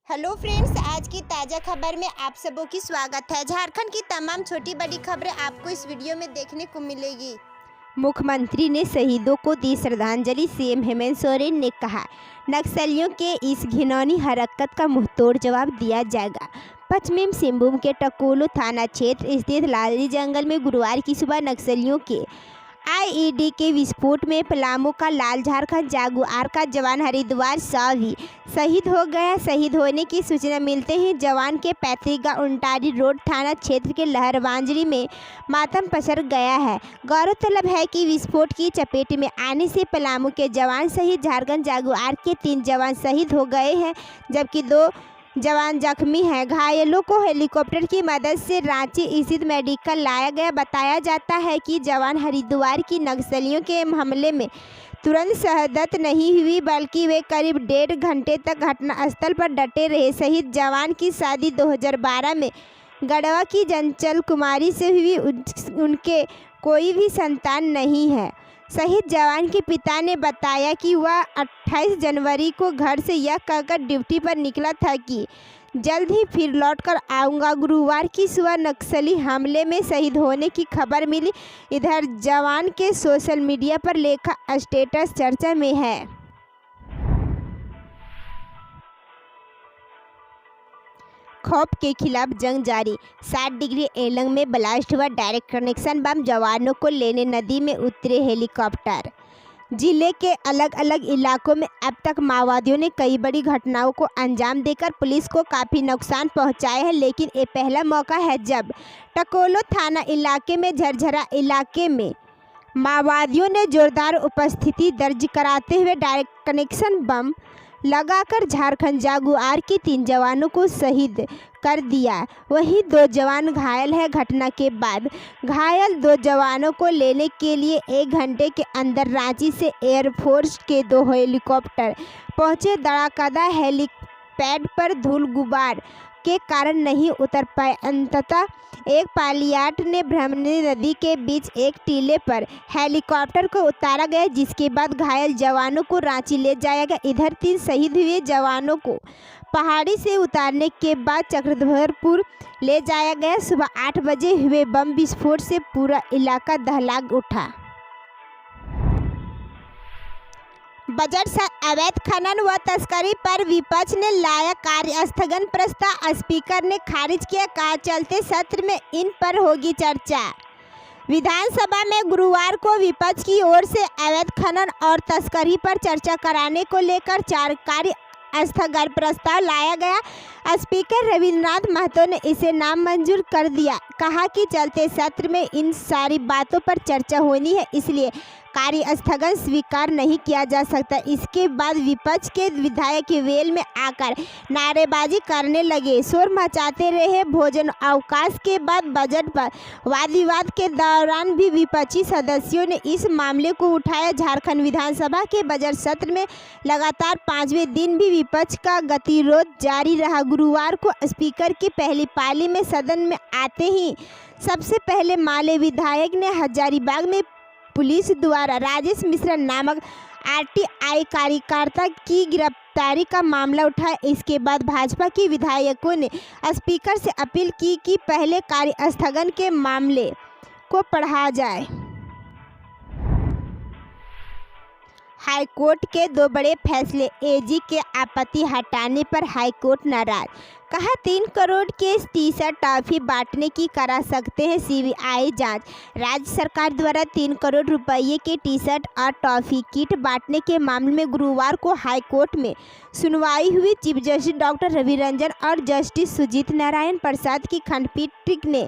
Hello friends, आज की ताज़ा खबर में आप सबों की स्वागत है। झारखंड की तमाम छोटी बड़ी खबरें आपको इस वीडियो में देखने को मिलेगी। मुख्यमंत्री ने शहीदों को दी श्रद्धांजलि। सीएम हेमंत सोरेन ने कहा, नक्सलियों के इस घिनौनी हरकत का मुंहतोड़ जवाब दिया जाएगा। पश्चिमी सिंहभूम के टकोलो थाना क्षेत्र स्थित लाली जंगल में गुरुवार की सुबह नक्सलियों के आईईडी के विस्फोट में पलामू का लाल झारखंड जागुआर का जवान हरिद्वार सावी शहीद हो गया। शहीद होने की सूचना मिलते ही जवान के पैतृक गांव उंटारी रोड थाना क्षेत्र के लहरवांजरी में मातम पसर गया है। गौरतलब है कि विस्फोट की चपेट में आने से पलामू के जवान सहित झारखंड जागुआर के 3 जवान शहीद हो गए हैं, जबकि 2 जवान जख्मी हैं। घायलों को हेलीकॉप्टर की मदद से रांची स्थित मेडिकल लाया गया। बताया जाता है कि जवान हरिद्वार की नक्सलियों के हमले में तुरंत शहादत नहीं हुई, बल्कि वे करीब 1.5 घंटे तक घटनास्थल पर डटे रहे। शहीद जवान की शादी 2012 में गढ़वा की चंचल कुमारी से हुई। उनके कोई भी संतान नहीं है। शहीद जवान के पिता ने बताया कि वह 28 जनवरी को घर से यह कहकर ड्यूटी पर निकला था कि जल्द ही फिर लौटकर आऊँगा। गुरुवार की सुबह नक्सली हमले में शहीद होने की खबर मिली। इधर जवान के सोशल मीडिया पर लिखा स्टेटस चर्चा में है। खौफ के खिलाफ जंग जारी। 60 डिग्री एलंग में ब्लास्ट हुआ डायरेक्ट कनेक्शन बम। जवानों को लेने नदी में उतरे हेलीकॉप्टर। जिले के अलग अलग इलाकों में अब तक माओवादियों ने कई बड़ी घटनाओं को अंजाम देकर पुलिस को काफ़ी नुकसान पहुंचाया है, लेकिन ये पहला मौका है जब टकोलो थाना इलाके में झरझरा इलाके में माओवादियों ने जोरदार उपस्थिति दर्ज कराते हुए डायरेक्ट कनेक्शन बम लगाकर झारखंड जागुआर के 3 जवानों को शहीद कर दिया। वहीं 2 जवान घायल है। घटना के बाद घायल 2 जवानों को लेने के लिए 1 घंटे के अंदर रांची से एयरफोर्स के 2 हेलीकॉप्टर पहुंचे। धड़ाकेदार हेलीपैड पर धूल गुबार के कारण नहीं उतर पाए। अंततः एक पायलट ने ब्रह्मणी नदी के बीच एक टीले पर हेलीकॉप्टर को उतारा गया, जिसके बाद घायल जवानों को रांची ले जाया गया। इधर 3 शहीद हुए जवानों को पहाड़ी से उतारने के बाद चक्रधरपुर ले जाया गया। सुबह 8 बजे हुए बम विस्फोट से पूरा इलाका दहला उठा। बजट से अवैध खनन व तस्करी पर विपक्ष ने लाया कार्यस्थगन प्रस्ताव। स्पीकर ने खारिज किया। कहा, चलते सत्र में इन पर होगी चर्चा। विधानसभा में गुरुवार को विपक्ष की ओर से अवैध खनन और तस्करी पर चर्चा कराने को लेकर 4 कार्यस्थगन प्रस्ताव लाया गया। स्पीकर रविन्द्रनाथ महतो ने इसे नामंजूर कर दिया। कहा कि चलते सत्र में इन सारी बातों पर चर्चा होनी है, इसलिए कार्य स्थगन स्वीकार नहीं किया जा सकता। इसके बाद विपक्ष के विधायक वेल में आकर नारेबाजी करने लगे, शोर मचाते रहे। भोजन अवकाश के बाद बजट पर वाद विवाद के दौरान भी विपक्षी सदस्यों ने इस मामले को उठाया। झारखंड विधानसभा के बजट सत्र में लगातार 5वें दिन भी विपक्ष का गतिरोध जारी रहा। गुरुवार को स्पीकर की पहली पाली में सदन में आते ही सबसे पहले माले विधायक ने हजारीबाग में पुलिस द्वारा राजेश मिश्रा नामक आरटीआई कार्यकर्ता की गिरफ्तारी का मामला उठाया। इसके बाद भाजपा के विधायकों ने स्पीकर से अपील की कि पहले कार्यस्थगन के मामले को पढ़ा जाए। हाईकोर्ट के 2 बड़े फैसले। एजी के आपत्ति हटाने पर हाईकोर्ट नाराज। कहा, 3 करोड़ के टी-शर्ट टॉफी बांटने की करा सकते हैं सीबीआई जांच। राज्य सरकार द्वारा 3 करोड़ रुपये के टी-शर्ट और टॉफी किट बांटने के मामले में गुरुवार को हाईकोर्ट में सुनवाई हुई। Chief justice doctor Ravi Ranjan और जस्टिस सुजीत नारायण प्रसाद की खंडपीठ ने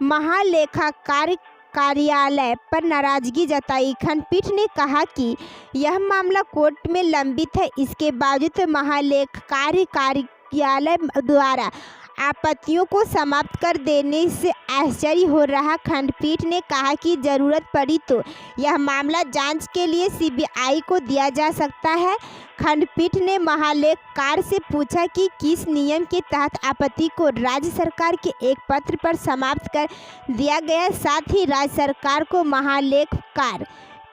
महालेखाकार कार्यालय पर नाराजगी जताई। खंडपीठ ने कहा कि यह मामला कोर्ट में लंबित है, इसके बावजूद महालेखाकार कार्यालय द्वारा आपत्तियों को समाप्त कर देने से आश्चर्य हो रहा। खंडपीठ ने कहा कि जरूरत पड़ी तो यह मामला जांच के लिए सीबीआई को दिया जा सकता है। खंडपीठ ने महालेखाकार से पूछा कि किस नियम के तहत आपत्ति को राज्य सरकार के एक पत्र पर समाप्त कर दिया गया। साथ ही राज्य सरकार को महालेखाकार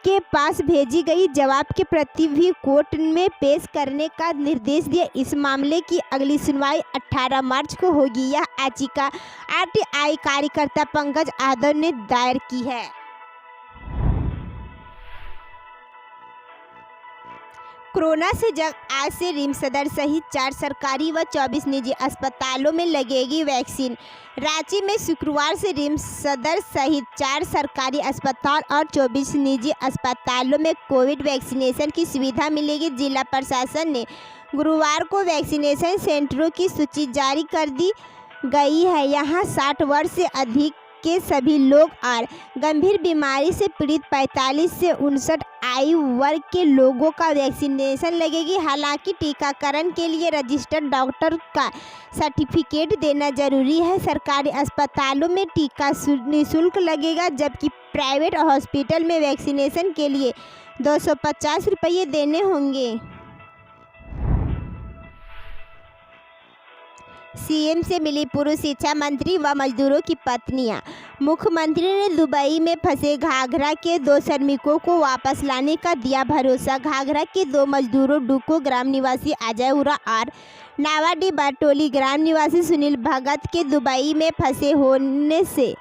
के पास भेजी गई जवाब के प्रति भी कोर्ट में पेश करने का निर्देश दिया। इस मामले की अगली सुनवाई 18 मार्च को होगी। यह याचिका आरटीआई कार्यकर्ता पंकज यादव ने दायर की है। कोरोना से जंग, आज से रिम्स सदर सहित 4 सरकारी व 24 निजी अस्पतालों में लगेगी वैक्सीन। रांची में शुक्रवार से रिम्स सदर सहित 4 सरकारी अस्पताल और 24 निजी अस्पतालों में कोविड वैक्सीनेशन की सुविधा मिलेगी। जिला प्रशासन ने गुरुवार को वैक्सीनेशन सेंटरों की सूची जारी कर दी गई है। यहाँ 60 वर्ष से अधिक के सभी लोग और गंभीर बीमारी से पीड़ित 45 से 59 आयु वर्ग के लोगों का वैक्सीनेशन लगेगी। हालांकि टीकाकरण के लिए रजिस्टर्ड डॉक्टर का सर्टिफिकेट देना जरूरी है। सरकारी अस्पतालों में टीका निःशुल्क लगेगा, जबकि प्राइवेट हॉस्पिटल में वैक्सीनेशन के लिए 250 रुपये देने होंगे। सीएम से मिली पूर्व शिक्षा मंत्री व मजदूरों की पत्नियां। मुख्यमंत्री ने दुबई में फंसे घाघरा के 2 श्रमिकों को वापस लाने का दिया भरोसा। घाघरा के 2 मजदूरों डुको ग्राम निवासी अजय उरा और नावाडी बाटोली ग्राम निवासी सुनील भगत के दुबई में फंसे होने से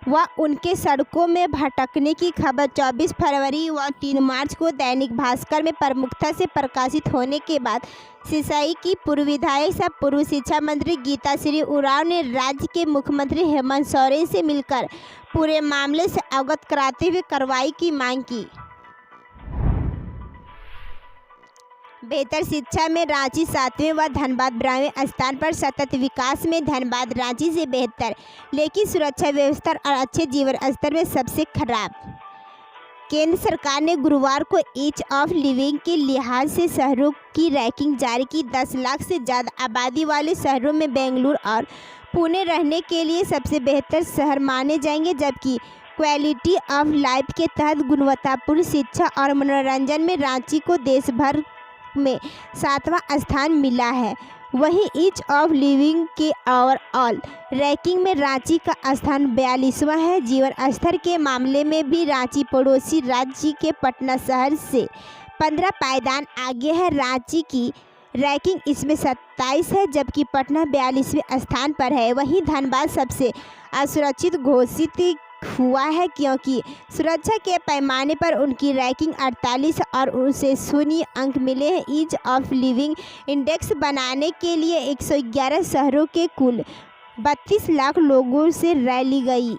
व उनके सड़कों में भटकने की खबर 24 फरवरी व 3 मार्च को दैनिक भास्कर में प्रमुखता से प्रकाशित होने के बाद सिसाई की पूर्व विधायक सह पूर्व शिक्षा मंत्री गीता श्री उरांव ने राज्य के मुख्यमंत्री हेमंत सोरेन से मिलकर पूरे मामले से अवगत कराते हुए कार्रवाई की मांग की। बेहतर शिक्षा में रांची 7वें व धनबाद 12वें स्थान पर। सतत विकास में धनबाद रांची से बेहतर, लेकिन सुरक्षा व्यवस्था और अच्छे जीवन स्तर में सबसे खराब। केंद्र सरकार ने गुरुवार को ईज ऑफ लिविंग के लिहाज से शहरों की रैंकिंग जारी की। 10 लाख से ज़्यादा आबादी वाले शहरों में बेंगलुरु और पुणे रहने के लिए सबसे बेहतर शहर माने जाएंगे, जबकि क्वालिटी ऑफ लाइफ के तहत गुणवत्तापूर्ण शिक्षा और मनोरंजन में रांची को देश भर में 7वां स्थान मिला है। वहीं ईज ऑफ लिविंग के ओवरऑल रैंकिंग में रांची का स्थान 42वां है। जीवन स्तर के मामले में भी रांची पड़ोसी राज्य के पटना शहर से 15 पायदान आगे है। रांची की रैंकिंग इसमें 27 है, जबकि पटना 42वें स्थान पर है। वहीं धनबाद सबसे असुरक्षित घोषित हुआ है, क्योंकि सुरक्षा के पैमाने पर उनकी रैंकिंग 48 और उसे 0 अंक मिले हैं। ईज ऑफ लिविंग इंडेक्स बनाने के लिए 111 शहरों के कुल 32 लाख लोगों से राय ली गई।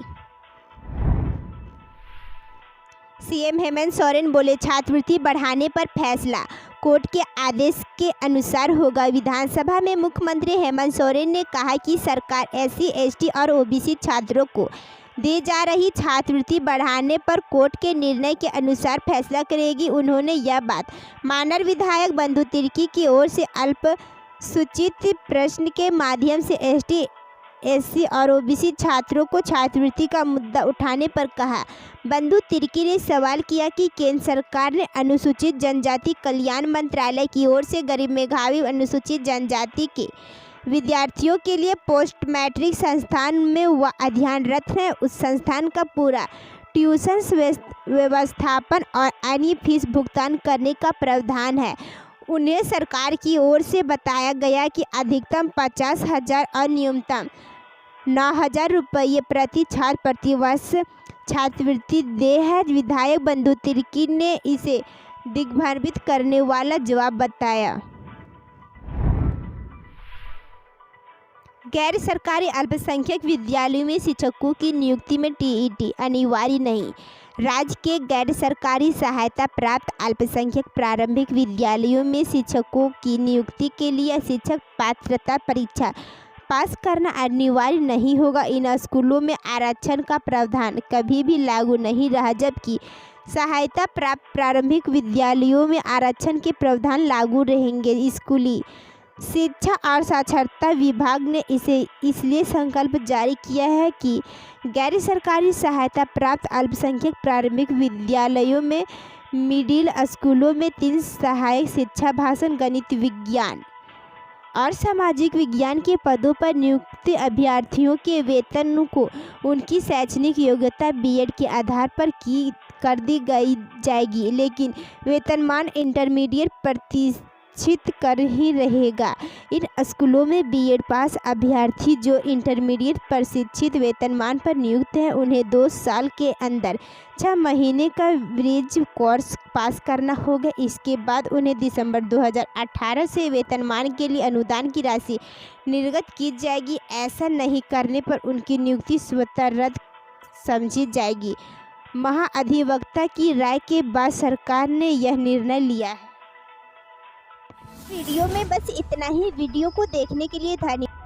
सीएम हेमंत सोरेन बोले, छात्रवृत्ति बढ़ाने पर फैसला कोर्ट के आदेश के अनुसार होगा। विधानसभा में मुख्यमंत्री हेमंत सोरेन ने कहा कि सरकार SC, ST और OBC छात्रों को दी जा रही छात्रवृत्ति बढ़ाने पर कोर्ट के निर्णय के अनुसार फैसला करेगी। उन्होंने यह बात मानर विधायक बंधु तिर्की की ओर से अल्पसूचित प्रश्न के माध्यम से ST, SC और OBC छात्रों को छात्रवृत्ति का मुद्दा उठाने पर कहा। बंधु तिर्की ने सवाल किया कि केंद्र सरकार ने अनुसूचित जनजाति कल्याण मंत्रालय की ओर से गरीब मेधावी अनुसूचित जनजाति के विद्यार्थियों के लिए पोस्ट मैट्रिक संस्थान में वह अध्ययनरत हैं, उस संस्थान का पूरा ट्यूशन व्यवस्थापन और अन्य फीस भुगतान करने का प्रावधान है। उन्हें सरकार की ओर से बताया गया कि अधिकतम 50,000 और न्यूनतम 9,000 रुपये प्रति छात्र प्रति वर्ष छात्रवृत्ति दे है। विधायक बंधु तिर्की ने इसे दिग्भ्रमित करने वाला जवाब बताया। गैर सरकारी अल्पसंख्यक विद्यालयों में शिक्षकों की नियुक्ति में TET अनिवार्य नहीं। राज्य के गैर सरकारी सहायता प्राप्त अल्पसंख्यक प्रारंभिक विद्यालयों में शिक्षकों की नियुक्ति के लिए शिक्षक पात्रता परीक्षा पास करना अनिवार्य नहीं होगा। इन स्कूलों में आरक्षण का प्रावधान कभी भी लागू नहीं रहा, जबकि सहायता प्राप्त प्रारंभिक विद्यालयों में आरक्षण के प्रावधान लागू रहेंगे। स्कूली शिक्षा और साक्षरता विभाग ने इसे इसलिए संकल्प जारी किया है कि गैर सरकारी सहायता प्राप्त अल्पसंख्यक प्रारंभिक विद्यालयों में मिडिल स्कूलों में 3 सहायक शिक्षा भाषण, गणित, विज्ञान और सामाजिक विज्ञान के पदों पर नियुक्त अभ्यर्थियों के वेतन को उनकी शैक्षणिक योग्यता बीएड के आधार पर कर दी जाएगी, लेकिन वेतनमान इंटरमीडिएट प्रतिष्ठित कर ही रहेगा। इन स्कूलों में बीएड पास अभ्यर्थी जो इंटरमीडिएट प्रशिक्षित वेतनमान पर नियुक्त हैं, उन्हें 2 साल के अंदर 6 महीने का ब्रिज कोर्स पास करना होगा। इसके बाद उन्हें दिसंबर 2018 से वेतनमान के लिए अनुदान की राशि निर्गत की जाएगी। ऐसा नहीं करने पर उनकी नियुक्ति स्वतः रद्द समझी जाएगी। महाअधिवक्ता की राय के बाद सरकार ने यह निर्णय लिया है। वीडियो में बस इतना ही। वीडियो को देखने के लिए धन्यवाद।